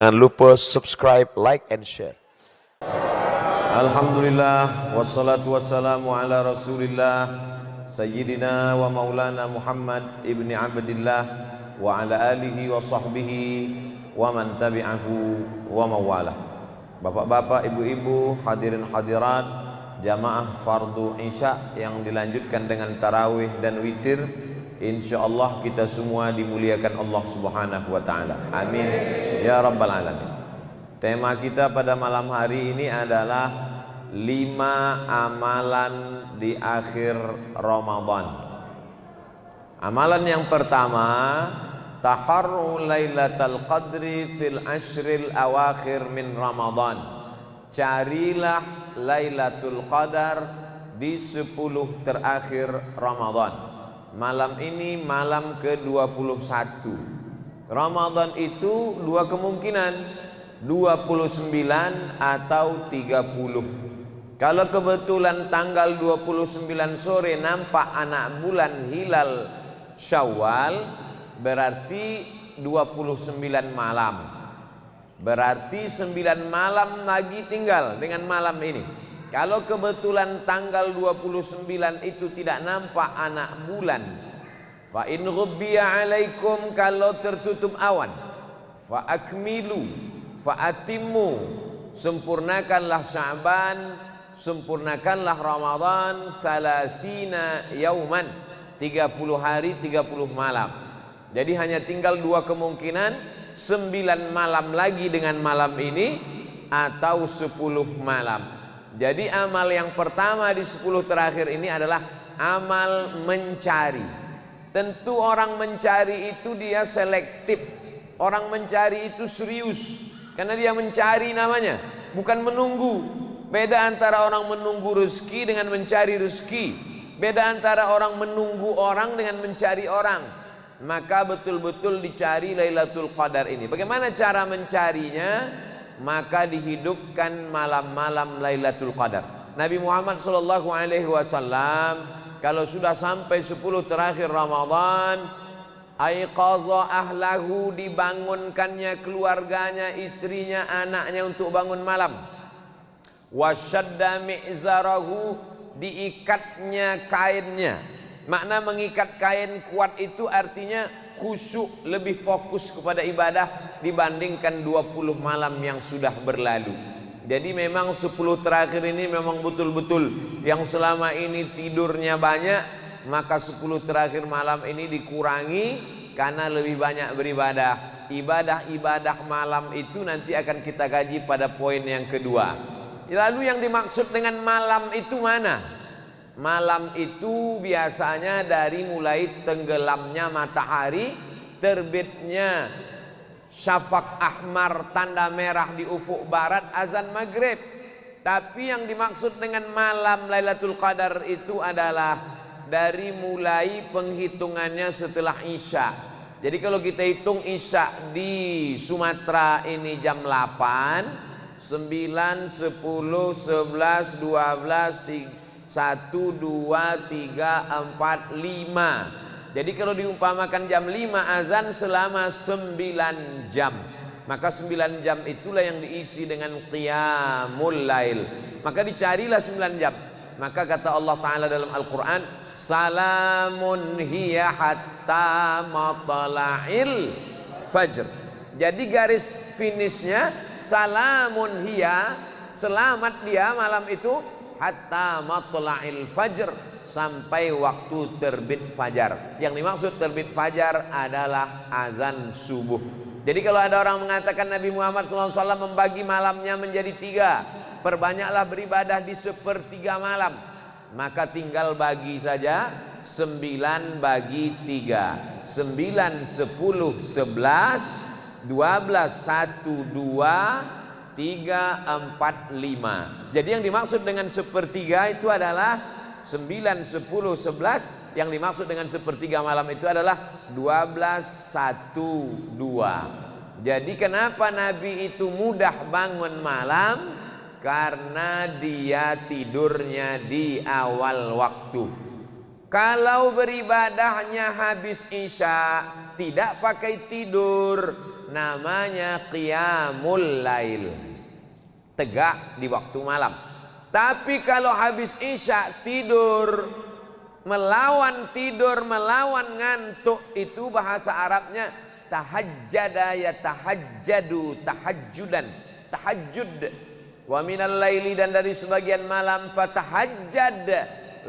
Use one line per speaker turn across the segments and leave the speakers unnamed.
Jangan lupa subscribe, like, and share.
Alhamdulillah wassalatu wassalamu ala Rasulillah Sayyidina wa maulana Muhammad ibni Abdillah wa ala alihi wa sahbihi wa man tabi'ahu wa mawalah. Bapak-bapak, ibu-ibu, hadirin hadirat jamaah fardu isya yang dilanjutkan dengan tarawih dan witir, insyaallah kita semua dimuliakan Allah Subhanahu wa taala. Amin ya rabbal alamin. Tema kita pada malam hari ini adalah 5 amalan di akhir Ramadan. Amalan yang pertama, taharru lailatul qadri fil ashril awakhir min Ramadan. Carilah Lailatul Qadar di 10 terakhir Ramadan. Malam ini malam ke-21. Ramadan itu dua kemungkinan, 29 atau 30. Kalau kebetulan tanggal 29 sore nampak anak bulan hilal Syawal, berarti 29 malam. Berarti 9 malam lagi tinggal dengan malam ini. Kalau kebetulan tanggal 29 itu tidak nampak anak bulan, fa in ghubbiya alaikum, kalau tertutup awan, fa akmilu, fa atimmu, sempurnakanlah Sya'ban, sempurnakanlah Ramadan, salasina yauman, 30 hari 30 malam. Jadi hanya tinggal dua kemungkinan, 9 malam lagi dengan malam ini atau 10 malam. Jadi amal yang pertama di 10 terakhir ini adalah amal mencari. Tentu orang mencari itu dia selektif. Orang mencari itu serius, karena dia mencari namanya, bukan menunggu. Beda antara orang menunggu rezeki dengan mencari rezeki. Beda antara orang menunggu orang dengan mencari orang. Maka betul-betul dicari Lailatul Qadar ini. Bagaimana cara mencarinya? Maka dihidupkan malam-malam Lailatul Qadar. Nabi Muhammad SAW kalau sudah sampai 10 terakhir Ramadan, aiqaza ahlahu, dibangunkannya keluarganya, istrinya, anaknya untuk bangun malam. Wasyadda mi'zarahu, diikatnya kainnya. Makna mengikat kain kuat itu artinya khusyuk, lebih fokus kepada ibadah dibandingkan 20 malam yang sudah berlalu. Jadi memang 10 terakhir ini memang betul-betul yang selama ini tidurnya banyak, maka 10 terakhir malam ini dikurangi karena lebih banyak beribadah. Ibadah-ibadah malam itu nanti akan kita kaji pada poin yang kedua. Lalu yang dimaksud dengan malam itu mana? Malam itu biasanya dari mulai tenggelamnya matahari, terbitnya syafaq ahmar, tanda merah di ufuk barat, azan maghrib. Tapi yang dimaksud dengan malam Lailatul Qadar itu adalah dari mulai penghitungannya setelah isya. Jadi kalau kita hitung isya di Sumatera ini jam 8, 9, 10, 11, 12, 1, 2, 3, 4, 5. Jadi kalau diumpamakan jam 5 azan selama 9 jam, maka 9 jam itulah yang diisi dengan qiyamul lail. Maka dicarilah 9 jam. Maka kata Allah Ta'ala dalam Al-Quran, salamun hiya hatta matla'il fajr. Jadi garis finishnya salamun hiya, selamat dia malam itu, hatta matla'il fajr, sampai waktu terbit fajar. Yang dimaksud terbit fajar adalah azan subuh. Jadi kalau ada orang mengatakan Nabi Muhammad SAW membagi malamnya menjadi 3, perbanyaklah beribadah di 1/3 malam, maka tinggal bagi saja 9 bagi 3, 9, 10, 11, 12, 1, 2, 3, 4, 5. Jadi yang dimaksud dengan 1/3 itu adalah 9, 10, 11. Yang dimaksud dengan 1/3 malam itu adalah 12, 1, 2. Jadi kenapa Nabi itu mudah bangun malam? Karena dia tidurnya di awal waktu. Kalau beribadahnya habis isya, tidak pakai tidur, namanya qiyamul lail, tegak di waktu malam. Tapi kalau habis isya tidur, melawan ngantuk, itu bahasa Arabnya tahajjada ya tahajjadu, tahajjudan, tahajjud. Wa minal laili, dan dari sebagian malam fatahajjad,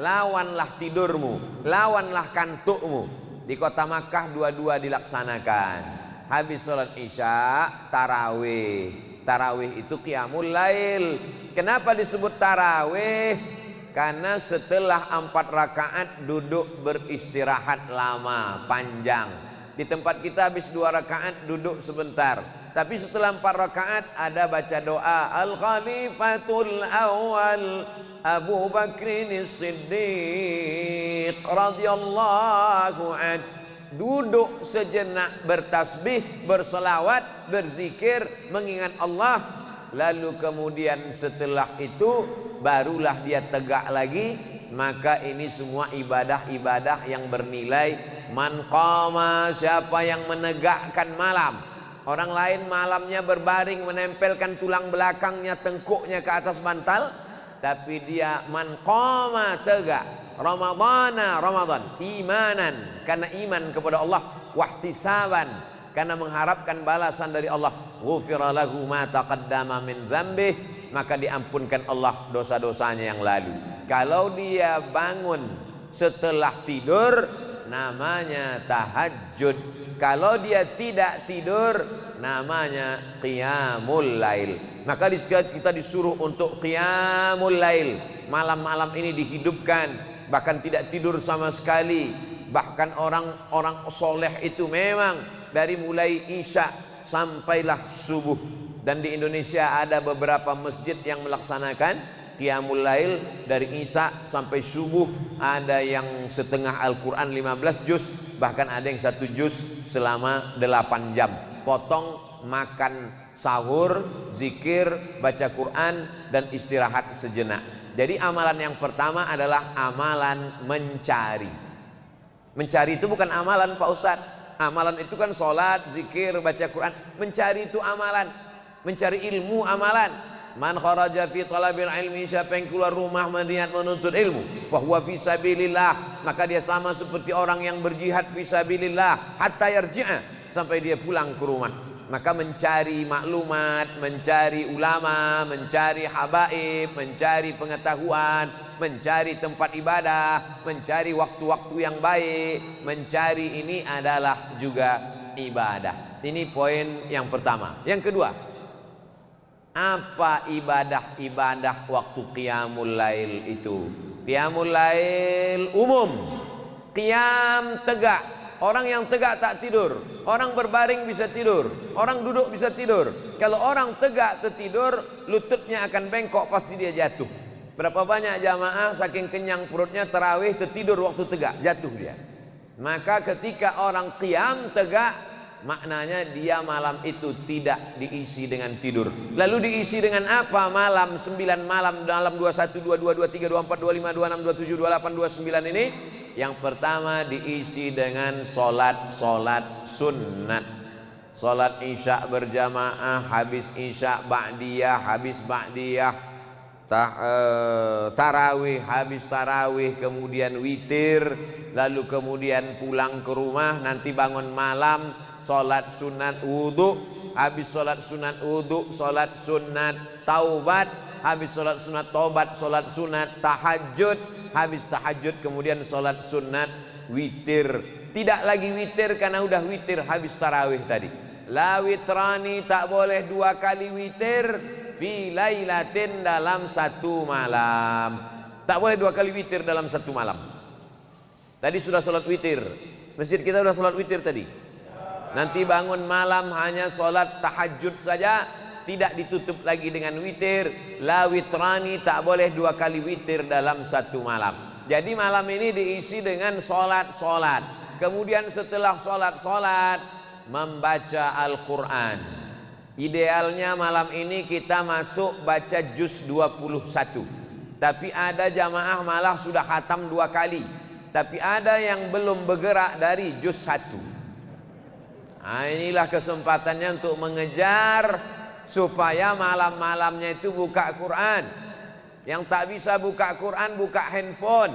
lawanlah tidurmu, lawanlah kantukmu. Di kota Makkah dua-dua dilaksanakan. Habis sholat isya tarawih. Tarawih itu qiyamul lail. Kenapa disebut tarawih? Karena setelah 4 rakaat duduk beristirahat lama, panjang. Di tempat kita habis 2 rakaat duduk sebentar. Tapi setelah 4 rakaat ada baca doa Al-Khalifatul Awal Abu Bakrin Siddiq radhiyallahu anhu. Duduk sejenak bertasbih, berselawat, berzikir, mengingat Allah. Lalu kemudian setelah itu barulah dia tegak lagi. Maka ini semua ibadah-ibadah yang bernilai man qama, siapa yang menegakkan malam. Orang lain malamnya berbaring, menempelkan tulang belakangnya, tengkuknya ke atas bantal. Tapi dia man qama, tegak. Ramadan, imanan, karena iman kepada Allah. Wahtisaban, karena mengharapkan balasan dari Allah. Ghufira lahu ma taqaddama min dzambih, maka diampunkan Allah dosa-dosanya yang lalu. Kalau dia bangun setelah tidur, namanya tahajud. Kalau dia tidak tidur, namanya qiyamul lail. Maka kita disuruh untuk qiyamul lail. Malam-malam ini dihidupkan, bahkan tidak tidur sama sekali. Bahkan orang-orang soleh itu memang dari mulai isya sampailah subuh. Dan di Indonesia ada beberapa masjid yang melaksanakan qiyamul lail dari isya sampai subuh. Ada yang setengah Al-Quran 15 juz, bahkan ada yang 1 juz selama 8 jam. Potong, makan, sahur, zikir, baca Quran, dan istirahat sejenak. Jadi amalan yang pertama adalah amalan mencari. Mencari itu bukan amalan Pak Ustadz. Amalan itu kan sholat, zikir, baca Quran. Mencari itu amalan. Mencari ilmu amalan. Man kharaja fi talabil ilmi, siapa yang keluar rumah berniat menuntut ilmu, fahuwa fi sabilillah, maka dia sama seperti orang yang berjihad fi sabilillah hatta yarji'a, sampai dia pulang ke rumah. Maka mencari maklumat, mencari ulama, mencari habaib, mencari pengetahuan, mencari tempat ibadah, mencari waktu-waktu yang baik, mencari ini adalah juga ibadah. Ini poin yang pertama. Yang kedua, apa ibadah-ibadah waktu qiyamul lail itu? Qiyamul lail umum, qiyam tegak. Orang yang tegak tak tidur. Orang berbaring bisa tidur. Orang duduk bisa tidur. Kalau orang tegak tertidur, lututnya akan bengkok, pasti dia jatuh. Berapa banyak jamaah saking kenyang perutnya tarawih tertidur waktu tegak, jatuh dia. Maka ketika orang qiyam tegak, maknanya dia malam itu tidak diisi dengan tidur. Lalu diisi dengan apa? Malam 9 malam dalam 21, 22, 23, 24, 25, 26, 27, 28, 29 ini. Yang pertama diisi dengan solat sunnat. Solat isya berjamaah, habis isya ba'diyah, habis ba'diyah tarawih, habis tarawih kemudian witir, lalu kemudian pulang ke rumah, nanti bangun malam solat sunat wudhu, habis solat sunat wudhu solat sunat taubat, habis solat sunat taubat solat sunat tahajud, habis tahajud kemudian solat sunat witir. Tidak lagi witir karena udah witir habis tarawih tadi. La witrani, tak boleh 2 kali witir fi lailatin, dalam 1 malam. Tak boleh 2 kali witir dalam 1 malam. Tadi sudah solat witir. Masjid kita sudah solat witir tadi. Nanti bangun malam hanya solat tahajud saja, tidak ditutup lagi dengan witir. La witrani, tak boleh 2 kali witir dalam 1 malam. Jadi malam ini diisi dengan solat. Kemudian setelah solat membaca Al-Quran. Idealnya malam ini kita masuk baca juz 21. Tapi ada jamaah malah sudah khatam 2 kali. Tapi ada yang belum bergerak dari juz 1. Nah, inilah kesempatannya untuk mengejar supaya malam-malamnya itu buka Quran. Yang tak bisa buka Quran, buka handphone.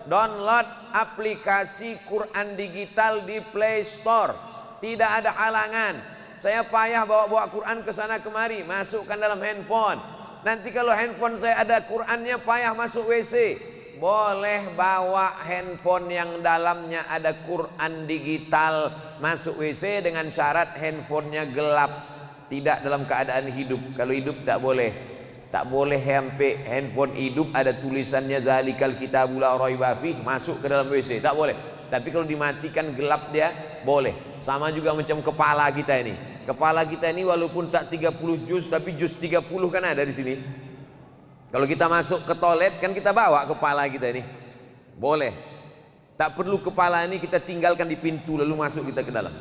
Download aplikasi Quran digital di Play Store. Tidak ada halangan. Saya payah bawa-bawa Quran ke sana kemari, masukkan dalam handphone. Nanti kalau handphone saya ada Qurannya, payah masuk WC. Boleh bawa handphone yang dalamnya ada Quran digital masuk WC dengan syarat handphonenya gelap, tidak dalam keadaan hidup. Kalau hidup tak boleh. Tak boleh handphone hidup ada tulisannya zalikal kitabul la raiba fih masuk ke dalam WC, tak boleh. Tapi kalau dimatikan gelap dia boleh. Sama juga macam kepala kita ini. Kepala kita ini walaupun tak 30 juz tapi juz 30 kan ada di sini. Kalau kita masuk ke toilet kan kita bawa kepala kita ini. Boleh. Tak perlu kepala ini kita tinggalkan di pintu lalu masuk kita ke dalam.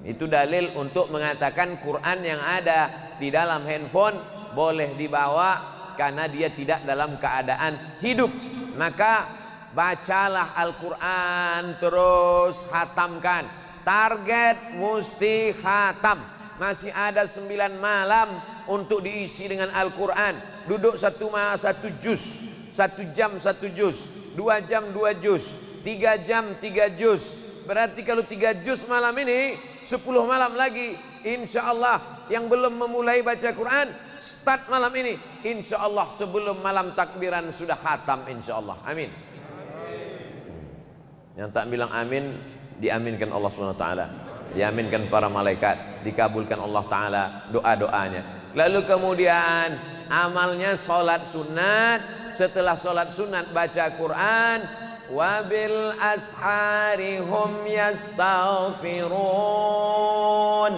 Itu dalil untuk mengatakan Quran yang ada di dalam handphone boleh dibawa karena dia tidak dalam keadaan hidup. Maka bacalah Al-Quran terus hatamkan. Target mesti khatam. Masih ada 9 malam untuk diisi dengan Al-Quran. Duduk satu juz, 1 jam 1 juz, 2 jam 2 juz, 3 jam 3 juz. Berarti kalau 3 juz malam ini, 10 malam lagi, insya Allah yang belum memulai baca Quran, start malam ini, insya Allah sebelum malam takbiran sudah khatam, insya Allah. Amin. Yang tak bilang amin, diaminkan Allah SWT, diaminkan para malaikat, dikabulkan Allah Ta'ala doa-doanya. Lalu kemudian amalnya sholat sunat. Setelah sholat sunat baca Quran. Wabil ashari hum yastaghfirun.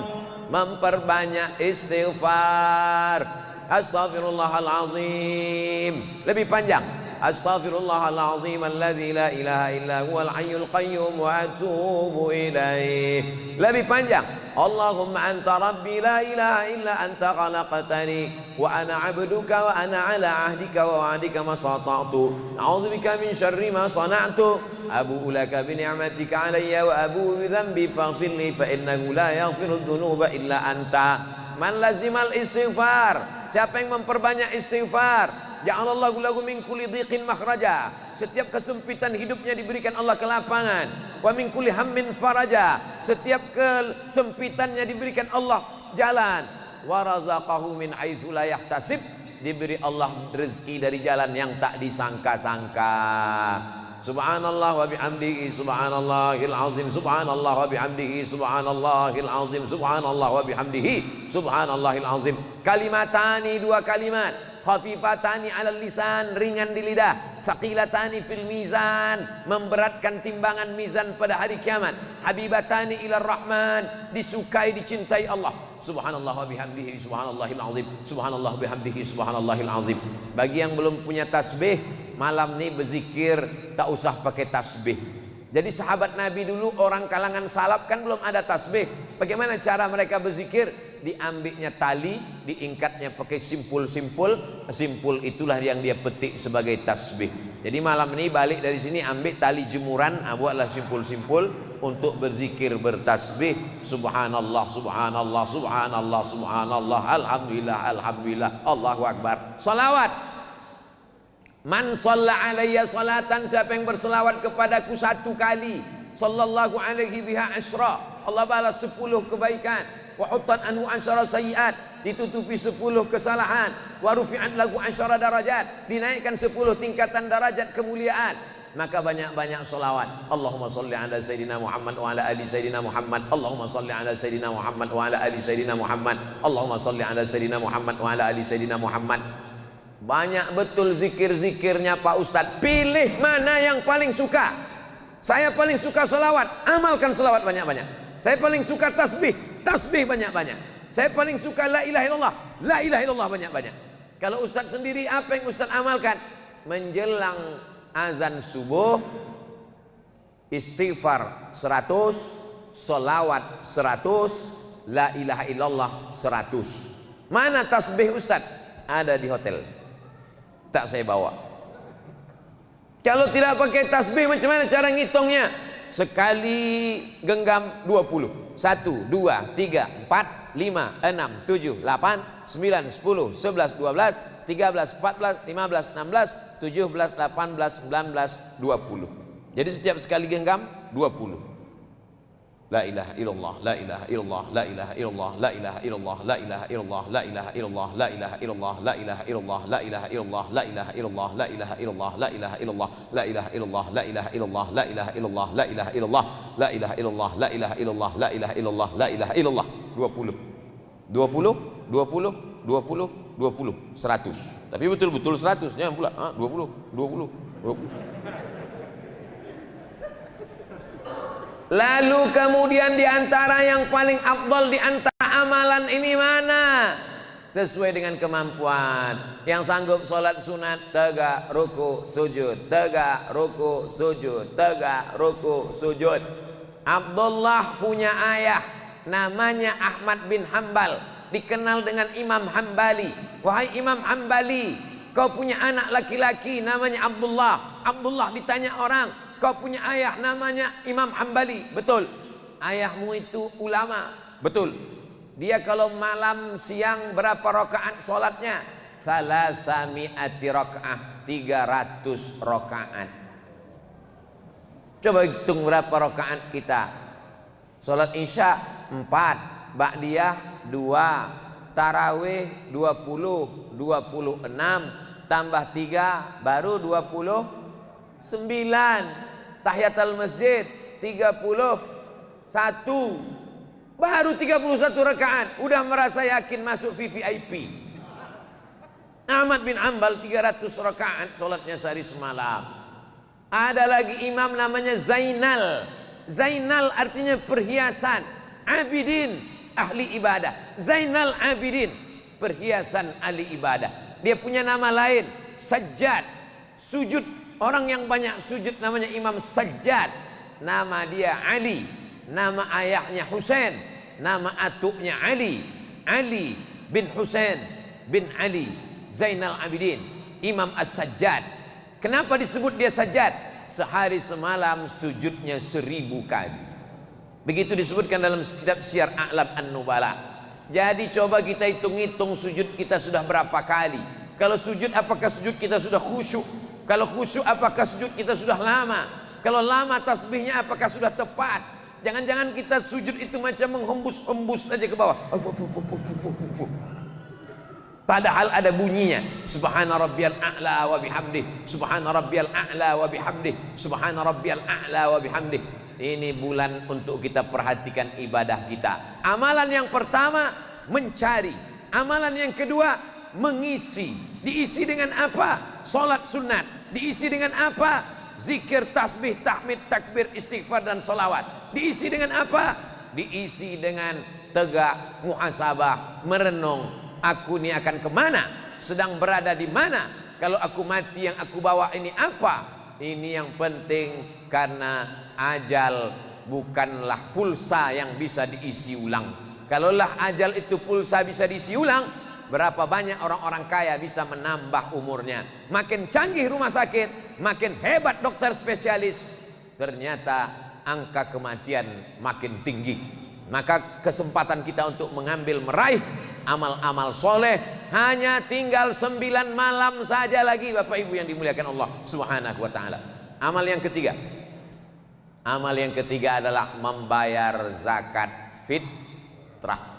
Memperbanyak istighfar. Astaghfirullahalazim. Lebih panjang. Astaghfirullahalazim alladzi la ilaha illa huwal hayyul qayyum wa atubu ilaih. Lebih panjang. Allahumma anta rabbi la ilaha illa anta khalaqtani wa ana 'abduka wa ana 'ala 'ahdika wa wa'dika ma sata'tu a'udzubika min syarri ma sana'tu abu'u laka bi ni'matika 'alayya wa abu'u bi dhanbi faghfir li fa innahu la yaghfiru dzunuba illa anta. Man lazimal istighfar, siapa yang memperbanyak istighfar, ja'alallahu lahu min kulli dhiqin makhraja. Setiap kesempitan hidupnya diberikan Allah kelapangan. Wa min kulli hammin faraja. Setiap kesempitannya diberikan Allah jalan. Wa razaqahu min haitsu la yahtasib. Diberi Allah rezeki dari jalan yang tak disangka-sangka. Subhanallah wa bihamdihi subhanallahil azim. Subhanallah wa bihamdihi subhanallahil azim. Subhanallah wa bihamdihi subhanallahil azim. Kalimatani, 2 kalimat. Khafifatani 'alal lisan, ringan di lidah. Saqilatani fil mizan, memberatkan timbangan mizan pada hari kiamat. Habibatani ilar rahman, disukai dicintai Allah. Subhanallah wa bihamdihi subhanallahil azim. Subhanallah bihamdihi subhanallahil azim. Bagi yang belum punya tasbih, malam ini berzikir tak usah pakai tasbih. Jadi sahabat Nabi dulu orang kalangan salaf kan belum ada tasbih. Bagaimana cara mereka berzikir? Diambilnya tali, diingkatnya pakai simpul-simpul. Simpul itulah yang dia petik sebagai tasbih. Jadi malam ini balik dari sini ambil tali jemuran, buatlah simpul-simpul untuk berzikir, bertasbih. Subhanallah, subhanallah, subhanallah, subhanallah, alhamdulillah, alhamdulillah, Allahu akbar. Salawat. Man shalla alayya salatan, siapa yang berselawat kepadaku 1 kali, sallallahu alaihi biha asyra, Allah balas 10 kebaikan. Wa huttan anhu asyara sayiat, ditutupi 10 kesalahan. Wa rufi'at lahu asyara darajat, dinaikkan 10 tingkatan darajat kemuliaan. Maka banyak-banyak selawat. Allahumma salli ala sayyidina Muhammad wa ala ali sayyidina Muhammad. Allahumma salli ala sayyidina Muhammad wa ala ali sayyidina Muhammad. Allahumma salli ala sayyidina Muhammad wa ala ali sayyidina Muhammad. Banyak betul zikir-zikirnya Pak Ustadz. Pilih mana yang paling suka. Saya paling suka selawat, amalkan selawat banyak-banyak. Saya paling suka tasbih, tasbih banyak-banyak. Saya paling suka la ilaha illallah, la ilaha illallah banyak-banyak. Kalau Ustadz sendiri apa yang Ustadz amalkan? Menjelang azan subuh, istighfar 100, selawat 100, la ilaha illallah 100. Mana tasbih Ustadz? Ada di hotel, tak saya bawa. Kalau tidak pakai tasbih, macam mana cara ngitungnya? sekali genggam 20. 1, 2, 3, 4, 5, 6, 7, 8, 9, 10, 11, 12, 13, 14, 15, 16, 17, 18, 19, 20. Jadi setiap sekali genggam 20. La ilaha illallah, la ilaha illallah, la ilaha illallah, la ilaha illallah, la ilaha illallah, la ilaha illallah, la ilaha illallah, la ilaha illallah, la ilaha illallah, la ilaha illallah, la ilaha illallah, la ilaha illallah, la ilaha illallah, la ilaha illallah, la ilaha illallah, la ilaha illallah, la ilaha illallah, la ilaha illallah, la ilaha illallah, la ilaha illallah. 20. 20, 20, 20, 20, 100. Tapi betul-betul 100, jangan pula 20, 20, 20. Lalu kemudian di antara yang paling afdal di antara amalan ini mana? Sesuai dengan kemampuan. Yang sanggup sholat sunat, tegak, ruku, sujud, tegak, ruku, sujud, tegak, ruku, sujud. Abdullah punya ayah namanya Ahmad bin Hambal, dikenal dengan Imam Hambali. Wahai Imam Hambali, kau punya anak laki-laki namanya Abdullah. Abdullah ditanya orang, kau punya ayah namanya Imam Hambali. Betul. Ayahmu itu ulama. Betul. Dia kalau malam siang berapa rakaat sholatnya? Salasami'ati rakaat, 300 rakaat. Coba hitung berapa rakaat kita. Sholat isya 4, ba'diyah 2, tarawih 20, 26 tambah 3 baru 29. Tahiyatul masjid 31, baru 31 rakaat udah merasa yakin masuk VVIP. Ahmad bin Hanbal 300 rakaat sholatnya sehari semalam. Ada lagi imam namanya Zainal. Zainal artinya perhiasan. Abidin, ahli ibadah. Zainal Abidin, perhiasan ahli ibadah. Dia punya nama lain Sajjad, sujud. Orang yang banyak sujud namanya Imam Sajjad. Nama dia Ali, nama ayahnya Husain, nama atuknya Ali. Ali bin Husain bin Ali Zainal Abidin, Imam As-Sajjad. Kenapa disebut dia Sajjad? Sehari semalam sujudnya 1000 kali. Begitu disebutkan dalam kitab Syiar A'lam An-Nubala. Jadi coba kita hitung-hitung sujud kita sudah berapa kali. Kalau sujud apakah sujud kita sudah khusyuk? Kalau khusyuk apakah sujud kita sudah lama? Kalau lama tasbihnya apakah sudah tepat? Jangan-jangan kita sujud itu macam menghembus-hembus saja ke bawah. Padahal ada bunyinya. Subhana rabbiyal a'la wa bihamdih. Subhana rabbiyal a'la wa bihamdih. Subhana rabbiyal a'la wa bihamdih. Ini bulan untuk kita perhatikan ibadah kita. Amalan yang pertama mencari. Amalan yang kedua mengisi. Diisi dengan apa? Salat sunat. Diisi dengan apa? Zikir, tasbih, tahmid, takbir, istighfar dan salawat. Diisi dengan apa? Diisi dengan tegak, muhasabah, merenung. Aku ini akan kemana? Sedang berada di mana? Kalau aku mati yang aku bawa ini apa? Ini yang penting, karena ajal bukanlah pulsa yang bisa diisi ulang. Kalaulah ajal itu pulsa bisa diisi ulang, berapa banyak orang-orang kaya bisa menambah umurnya. Makin canggih rumah sakit, makin hebat dokter spesialis, ternyata angka kematian makin tinggi. Maka kesempatan kita untuk mengambil meraih amal-amal soleh hanya tinggal 9 malam saja lagi, Bapak Ibu yang dimuliakan Allah Subhanahu wa ta'ala. Amal yang ketiga, amal yang ketiga adalah membayar zakat fitrah.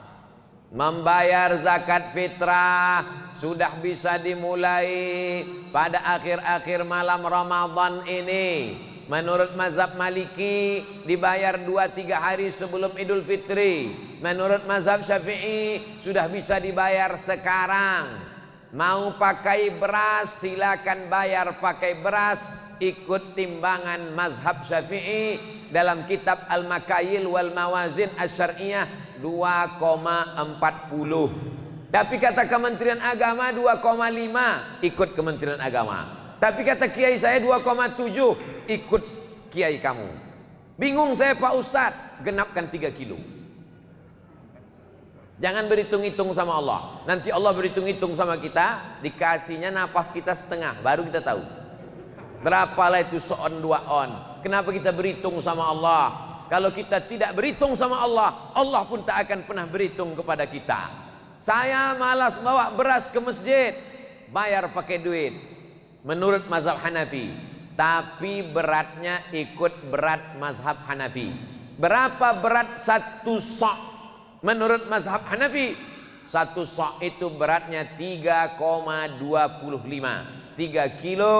Membayar zakat fitrah sudah bisa dimulai pada akhir-akhir malam Ramadan ini. Menurut mazhab Maliki dibayar 2-3 hari sebelum Idul Fitri. Menurut mazhab Syafi'i sudah bisa dibayar sekarang. Mau pakai beras silakan bayar pakai beras, ikut timbangan mazhab Syafi'i dalam kitab Al-Makayil wal Mawazin Asy-Syar'iyyah 2,40. Tapi kata Kementerian Agama 2,5, ikut Kementerian Agama. Tapi kata kiai saya 2,7, ikut kiai kamu. Bingung saya Pak Ustadz, genapkan 3 kilo. Jangan berhitung-hitung sama Allah. Nanti Allah berhitung-hitung sama kita, dikasihnya napas kita setengah, baru kita tahu. Berapalah itu seon dua on. Kenapa kita berhitung sama Allah? Kalau kita tidak berhitung sama Allah, Allah pun tak akan pernah berhitung kepada kita. Saya malas bawa beras ke masjid, bayar pakai duit menurut mazhab Hanafi, tapi beratnya ikut berat mazhab Hanafi. Berapa berat satu sok menurut mazhab Hanafi? Satu sok itu beratnya 3,25 3 kilo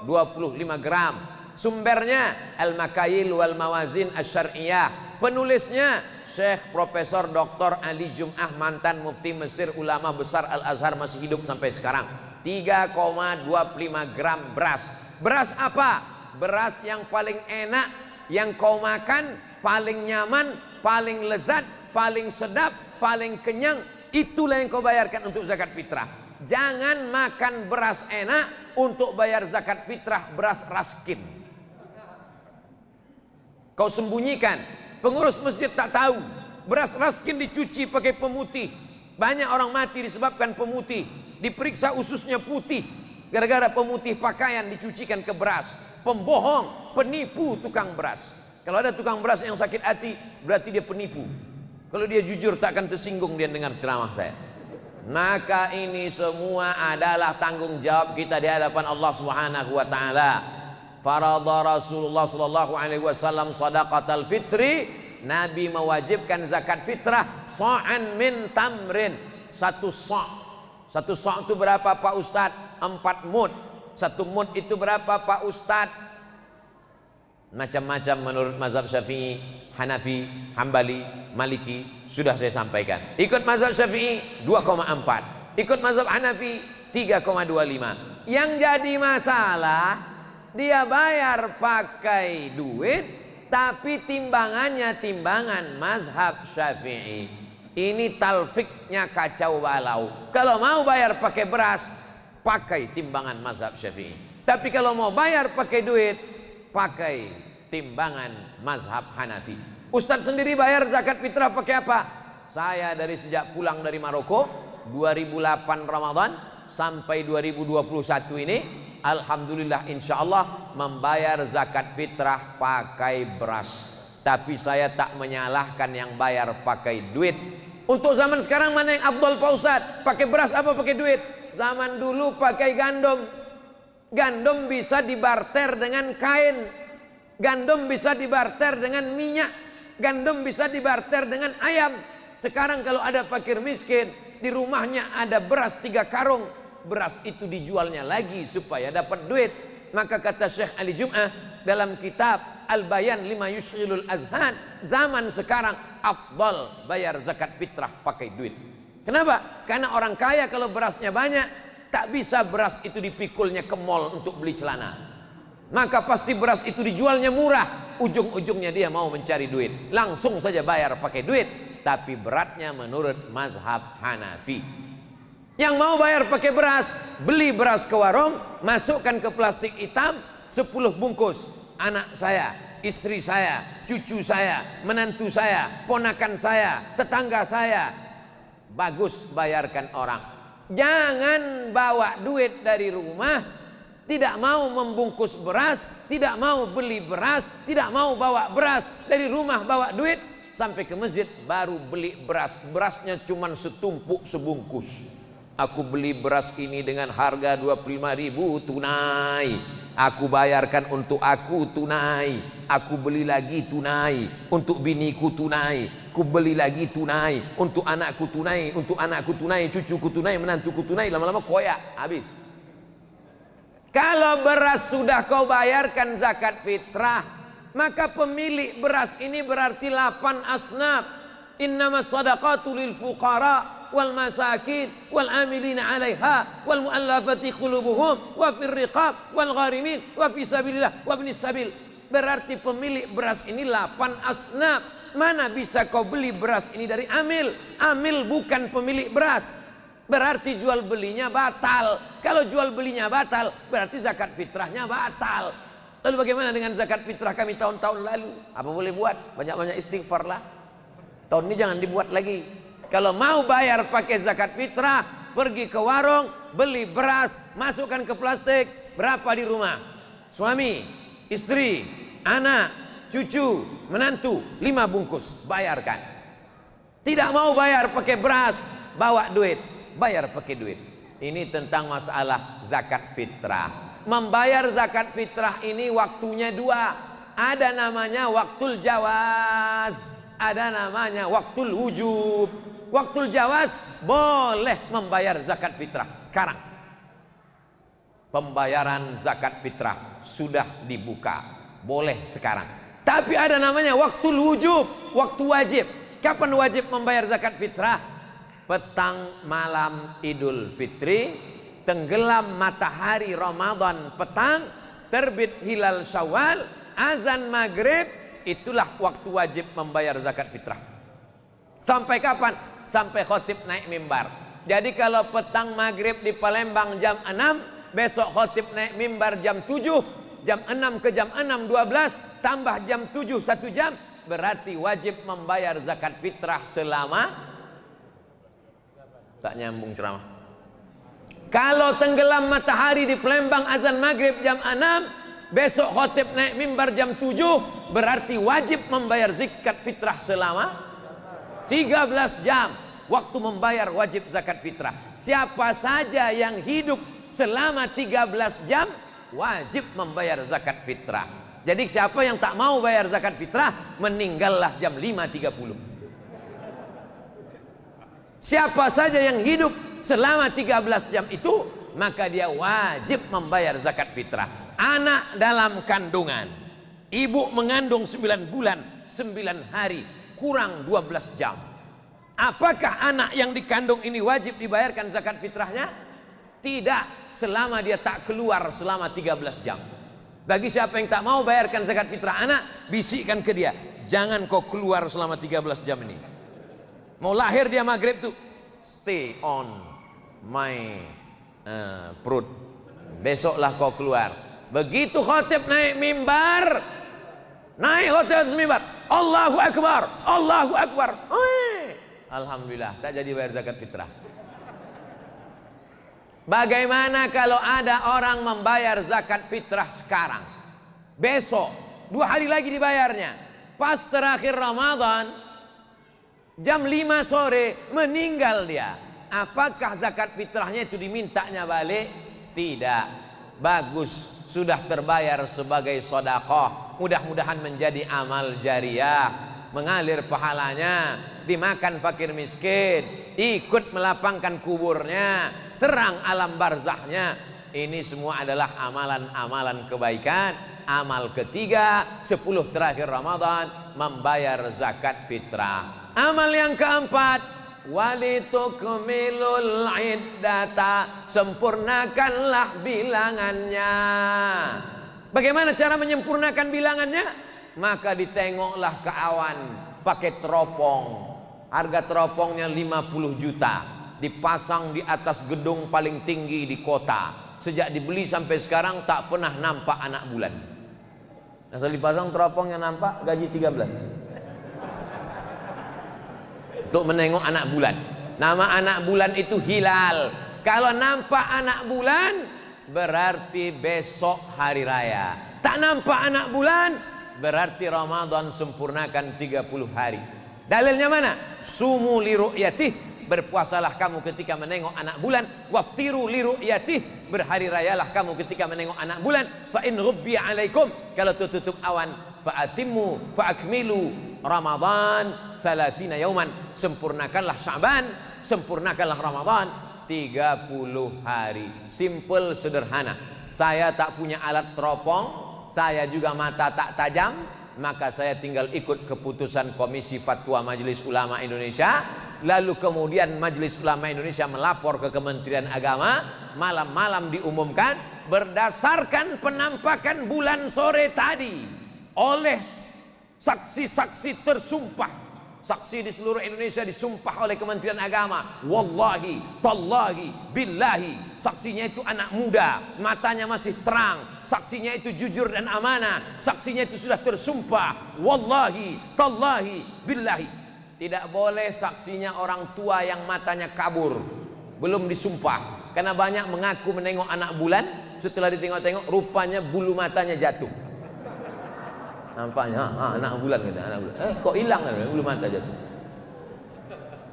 25 gram. Sumbernya Al-Makayil wal Mawazin Asy-Syar'iyyah. Penulisnya Syekh Profesor Dr. Ali Jum'ah, mantan mufti Mesir, ulama besar Al-Azhar, masih hidup sampai sekarang. 3,25 gram beras. Beras apa? Beras yang paling enak, yang kau makan paling nyaman, paling lezat, paling sedap, paling kenyang. Itulah yang kau bayarkan untuk zakat fitrah. Jangan makan beras enak untuk bayar zakat fitrah beras raskin. Kau sembunyikan, pengurus masjid tak tahu. Beras raskin dicuci pakai pemutih. Banyak orang mati disebabkan pemutih. Diperiksa ususnya putih gara-gara pemutih pakaian dicucikan ke beras. Pembohong, penipu tukang beras. Kalau ada tukang beras yang sakit hati, berarti dia penipu. Kalau dia jujur, tak akan tersinggung dia dengar ceramah saya. Maka ini semua adalah tanggung jawab kita di hadapan Allah Subhanahu wa taala. Faradha Rasulullah sallallahu alaihi wasallam shadaqatal fitri. Nabi mewajibkan zakat fitrah sa'an min tamrin. Satu sa'. Satu sa' itu berapa Pak Ustaz? 4 mud. Satu mud itu berapa Pak Ustaz? Macam-macam menurut mazhab Syafi'i, Hanafi, Hambali, Maliki. Sudah saya sampaikan. Ikut mazhab Syafi'i 2,4. Ikut mazhab Hanafi 3,25. Yang jadi masalah, dia bayar pakai duit, tapi timbangannya timbangan mazhab Syafi'i. Ini talfiknya kacau balau. Kalau mau bayar pakai beras, pakai timbangan mazhab Syafi'i. Tapi kalau mau bayar pakai duit, pakai timbangan mazhab Hanafi. Ustadz sendiri bayar zakat fitrah pakai apa? Saya dari sejak pulang dari Maroko 2008 Ramadan sampai 2021 ini, alhamdulillah insyaallah membayar zakat fitrah pakai beras. Tapi saya tak menyalahkan yang bayar pakai duit. Untuk zaman sekarang mana yang afdal Pak Ustadz? Pakai beras apa pakai duit? Zaman dulu pakai gandum. Gandum bisa dibarter dengan kain. Gandum bisa dibarter dengan minyak. Gandum bisa dibarter dengan ayam. Sekarang kalau ada fakir miskin, di rumahnya ada beras 3 karung, beras itu dijualnya lagi supaya dapat duit. Maka kata Syekh Ali Jum'ah dalam kitab Al-Bayan lima yushghilul azhan, zaman sekarang afdal bayar zakat fitrah pakai duit. Kenapa? Karena orang kaya kalau berasnya banyak, tak bisa beras itu dipikulnya ke mall untuk beli celana. Maka pasti beras itu dijualnya murah. Ujung-ujungnya dia mau mencari duit. Langsung saja bayar pakai duit. Tapi beratnya menurut mazhab Hanafi. Yang mau bayar pakai beras, beli beras ke warung, masukkan ke plastik hitam 10 bungkus. Anak saya, istri saya, cucu saya, menantu saya, ponakan saya, tetangga saya. Bagus, bayarkan orang. Jangan bawa duit dari rumah, tidak mau membungkus beras, tidak mau beli beras, tidak mau bawa beras dari rumah, bawa duit sampai ke masjid baru beli beras. Berasnya cuma setumpuk sebungkus. Aku beli beras ini dengan harga 25.000 tunai. Aku bayarkan untuk aku tunai. Aku beli lagi tunai. Untuk biniku tunai. Aku beli lagi tunai. Untuk anakku tunai. Untuk anakku tunai. Cucuku tunai. Menantuku tunai. Lama-lama koyak. Habis. Kalau beras sudah kau bayarkan zakat fitrah, maka pemilik beras ini berarti 8 asnaf. Innamas sadaqatu lil fuqara wal masakin wal amilina 'alaiha wal mu'allafati qulubuhum wa fir riqab wal gharimin wa fi sabilillah wa ibnis sabil. Berarti pemilik beras ini 8 asnaf. Mana bisa kau beli beras ini dari amil? Amil bukan pemilik beras. Berarti jual belinya batal. Kalau jual belinya batal, berarti zakat fitrahnya batal. Lalu bagaimana dengan zakat fitrah kami tahun-tahun lalu? Apa boleh buat? Banyak-banyak istighfar lah. Tahun ini jangan dibuat lagi. Kalau mau bayar pakai zakat fitrah, pergi ke warung, beli beras, masukkan ke plastik. Berapa di rumah? suami, istri, anak, cucu, menantu, 5 bungkus, bayarkan. Tidak mau bayar pakai beras, bawa duit, bayar pakai duit. Ini tentang masalah zakat fitrah. Membayar zakat fitrah ini waktunya 2. Ada namanya waktul jawaz, ada namanya waktul wujub. Waktul jawaz boleh membayar zakat fitrah sekarang. Pembayaran zakat fitrah sudah dibuka, boleh sekarang. Tapi ada namanya waktul wujub, waktu wajib. Kapan wajib membayar zakat fitrah? Petang malam Idul Fitri, tenggelam matahari Ramadan petang, terbit hilal Syawal, azan maghrib, itulah waktu wajib membayar zakat fitrah. Sampai kapan? Sampai khotib naik mimbar. Jadi kalau petang maghrib di Palembang jam 6, besok khotib naik mimbar jam 7, jam 6 ke jam 6 12, tambah jam 7 1 jam, berarti wajib membayar zakat fitrah selama, tak nyambung ceramah. Kalau tenggelam matahari di Palembang azan maghrib jam 6, besok khotib naik mimbar jam 7, berarti wajib membayar zakat fitrah selama 13 jam. Waktu membayar wajib zakat fitrah. Siapa saja yang hidup selama 13 jam wajib membayar zakat fitrah. Jadi siapa yang tak mau bayar zakat fitrah, meninggallah jam 5.30. Siapa saja yang hidup selama 13 jam itu, maka dia wajib membayar zakat fitrah. Anak dalam kandungan, ibu mengandung 9 bulan 9 hari kurang 12 jam. Apakah anak yang dikandung ini wajib dibayarkan zakat fitrahnya? Tidak, selama dia tak keluar selama 13 jam. Bagi siapa yang tak mau bayarkan zakat fitrah anak, bisikkan ke dia, jangan kau keluar selama 13 jam ini. Mau lahir dia maghrib tuh, stay on my perut, besoklah kau keluar. Begitu khotib naik mimbar, Allahu Akbar, Allahu Akbar, alhamdulillah, tak jadi bayar zakat fitrah. Bagaimana kalau ada orang membayar zakat fitrah sekarang, besok 2 hari lagi dibayarnya, pas terakhir Ramadan jam 5 sore meninggal dia, apakah zakat fitrahnya itu dimintanya balik? Tidak. Bagus, sudah terbayar sebagai sedekah, mudah-mudahan menjadi amal jariah, mengalir pahalanya, dimakan fakir miskin, ikut melapangkan kuburnya, terang alam barzahnya. Ini semua adalah amalan-amalan kebaikan. Amal ketiga, 10 terakhir Ramadan membayar zakat fitrah. Amal yang keempat, walitukmilul iddata, sempurnakanlah bilangannya. Bagaimana cara menyempurnakan bilangannya? Maka ditengoklah ke awan pakai teropong. Harga teropongnya 50 juta, dipasang di atas gedung paling tinggi di kota. Sejak dibeli sampai sekarang tak pernah nampak anak bulan. Asal dipasang teropongnya nampak gaji 13 untuk menengok anak bulan. Nama anak bulan itu hilal. Kalau nampak anak bulan berarti besok hari raya. Tak nampak anak bulan berarti Ramadan sempurnakan 30 hari. Dalilnya mana? Sumu li ru'yatih, berpuasalah kamu ketika menengok anak bulan. Waftiru li ru'yatih, berhari rayalah kamu ketika menengok anak bulan. Fa in ghubbiya alaikum, kalau tutup awan, fa atimmu fa akmilu Ramadan 30 yauman, sempurnakanlah Sya'ban, sempurnakanlah Ramadan 30 hari. Simple, sederhana. Saya tak punya alat teropong, saya juga mata tak tajam, maka saya tinggal ikut keputusan Komisi Fatwa Majelis Ulama Indonesia. Lalu kemudian Majelis Ulama Indonesia melapor ke Kementerian Agama, malam-malam diumumkan berdasarkan penampakan bulan sore tadi oleh saksi-saksi tersumpah. Saksi di seluruh Indonesia disumpah oleh Kementerian Agama. Wallahi, tallahi, billahi. Saksinya itu anak muda, matanya masih terang. Saksinya itu jujur dan amanah. Saksinya itu sudah tersumpah. Wallahi, tallahi, billahi. Tidak boleh saksinya orang tua yang matanya kabur, belum disumpah. Karena banyak mengaku menengok anak bulan, Setelah ditengok-tengok, rupanya bulu matanya jatuh. Nampaknya anak bulan gitu, anak bulan. Kok hilang kan bulu mata jatuh.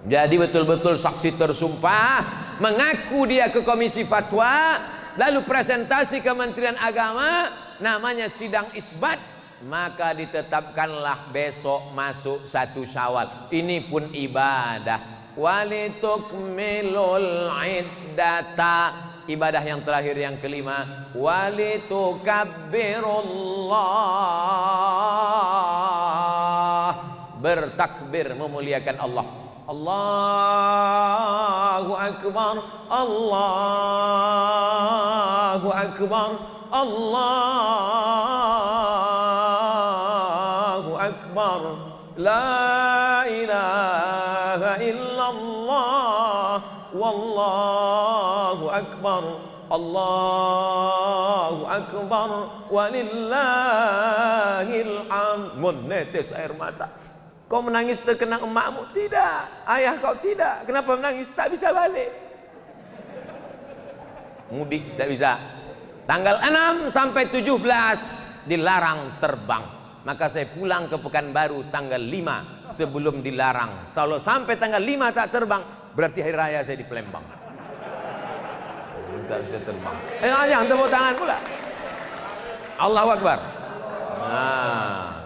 Jadi betul-betul saksi tersumpah, mengaku dia ke komisi fatwa, lalu presentasi Kementerian Agama, namanya sidang isbat, maka ditetapkanlah besok masuk 1 Syawal. Ini pun ibadah. Walitukmilul iddata, ibadah yang terakhir yang kelima. Walitukabbirullah, bertakbir memuliakan Allah. Allahu Akbar, Allahu Akbar, Allahu Akbar, la ilaha illallah, wallahu akbar, Allahu akbar, walillahil hamd. Menetes air mata. Kau menangis terkenang emakmu? Tidak. Ayah kau tidak. Kenapa menangis? Tak bisa balik. Mudik tak bisa. Tanggal 6 sampai 17 dilarang terbang. Maka saya pulang ke Pekanbaru tanggal 5 sebelum dilarang. Kalau sampai tanggal 5 tak terbang, berarti hari raya saya di Palembang. Tak bisa terbang. Jangan tepuk tangan pula. Allahu Akbar.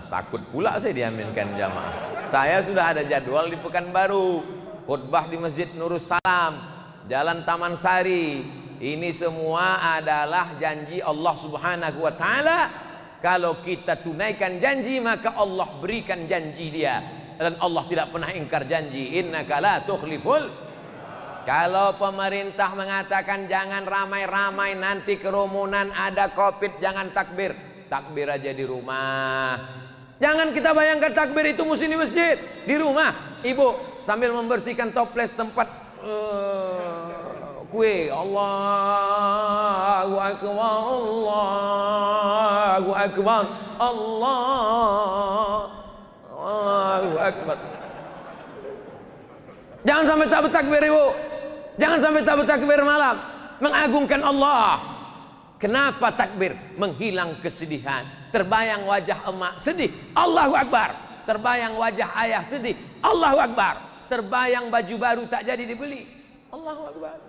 Takut pula saya diaminkan jamaah. Saya sudah ada jadwal di Pekanbaru, khutbah di Masjid Nurus Salam, Jalan Taman Sari. Ini semua adalah janji Allah Subhanahu wa taala. Kalau kita tunaikan janji, maka Allah berikan janji dia. Dan Allah tidak pernah ingkar janji. Innaka la tukhliful. Kalau pemerintah mengatakan jangan ramai-ramai, nanti kerumunan, ada Covid, jangan takbir. Takbir aja di rumah. Jangan kita bayangkan takbir itu mesti di masjid. Di rumah, ibu sambil membersihkan toples tempat kue. Allahu Akbar, Allahu Akbar, Allahu Akbar. Jangan sampai tak bertakbir, ibu. Jangan sampai tak bertakbir malam. Mengagungkan Allah. Kenapa takbir? Menghilang kesedihan. Terbayang wajah emak sedih, Allahu Akbar. Terbayang wajah ayah sedih, Allahu Akbar. Terbayang baju baru tak jadi dibeli, Allahu Akbar.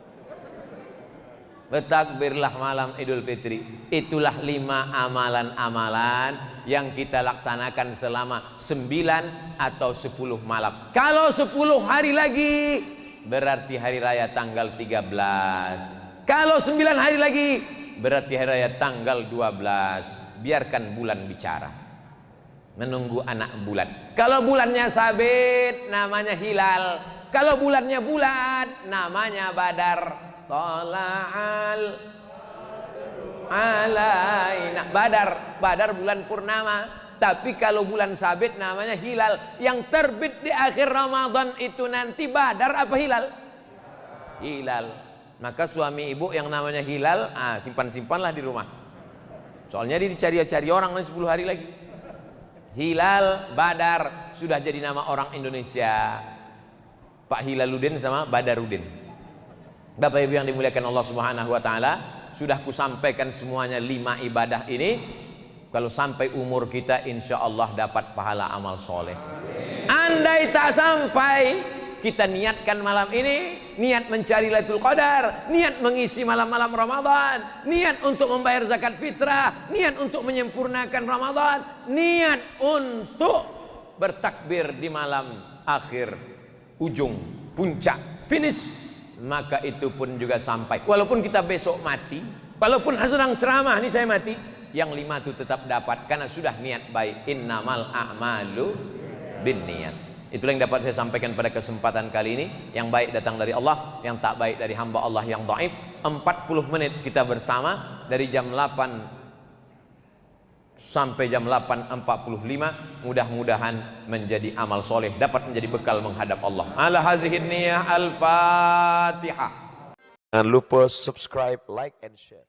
Bertakbirlah malam Idul Fitri. Itulah 5 amalan-amalan yang kita laksanakan selama 9 atau 10 malam. Kalau 10 hari lagi, berarti hari raya tanggal 13. Kalau 9 hari lagi, berarti hari raya tanggal 12. Biarkan bulan bicara. Menunggu anak bulan. Kalau bulannya sabit, namanya hilal. Kalau bulannya bulat, namanya badar. Tala'al alaina. Badar bulan purnama. Tapi kalau bulan sabit namanya hilal. Yang terbit di akhir Ramadan itu nanti badar apa hilal? Hilal. Maka suami ibu yang namanya hilal, simpan-simpanlah di rumah. Soalnya dia dicari-cari orang 10 hari lagi. Hilal, Badar sudah jadi nama orang Indonesia. Pak Hilaluddin sama Badarudin. Bapak Ibu yang dimuliakan Allah Subhanahu wa taala, sudah kusampaikan semuanya 5 ibadah ini. Kalau sampai umur kita, insya Allah dapat pahala amal soleh. Andai tak sampai, kita niatkan malam ini, niat mencari Lailatul Qadar, niat mengisi malam-malam Ramadan, niat untuk membayar zakat fitrah, niat untuk menyempurnakan Ramadan, niat untuk bertakbir di malam akhir, ujung, puncak, finish, maka itu pun juga sampai. Walaupun kita besok mati, walaupun sedang ceramah ini saya mati, yang 5 itu tetap dapat karena sudah niat baik. Innamal a'malu binniyat. Itulah yang dapat saya sampaikan pada kesempatan kali ini. Yang baik datang dari Allah, yang tak baik dari hamba Allah yang dhaif. 40 menit kita bersama dari jam 8 sampai jam 8.45. Mudah-mudahan menjadi amal soleh, dapat menjadi bekal menghadap Allah. Ala hazihin niyah, al-Fatihah.
Jangan lupa subscribe, like, and share.